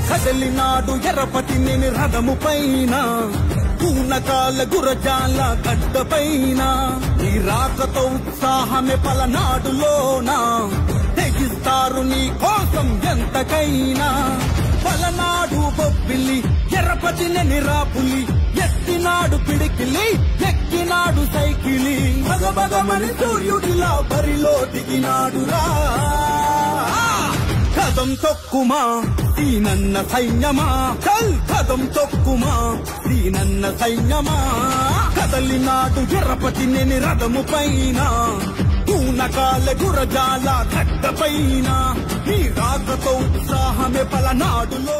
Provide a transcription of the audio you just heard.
కదలినాడు ఎర్రపతినేని రథము పైన పూనకాల గురజాల గడ్డ పైన ఈ రాకతో ఉత్సాహమే పలనాడులోన తెగిస్తారు నీ కోసం ఎంతకైనా పలనాడు బొబ్బిలి ఎర్రపతినేని రాపులి ఎత్తినాడు పిడికిలి ఎక్కినాడు సైకిలి భగభగమని సూర్యుడిలా బరిలో దిగినాడురా కదం తొక్కుమా దీనన్న సైన్యమా చల్ కదం తొక్కుమా దీనన్న సైన్యమా కదలినాడు ఎర్రపతినేని రథము పైన పూనకాల గురజాల గడ్డ పైన ఈ రాకతో ఉత్సాహమే పలనాడులో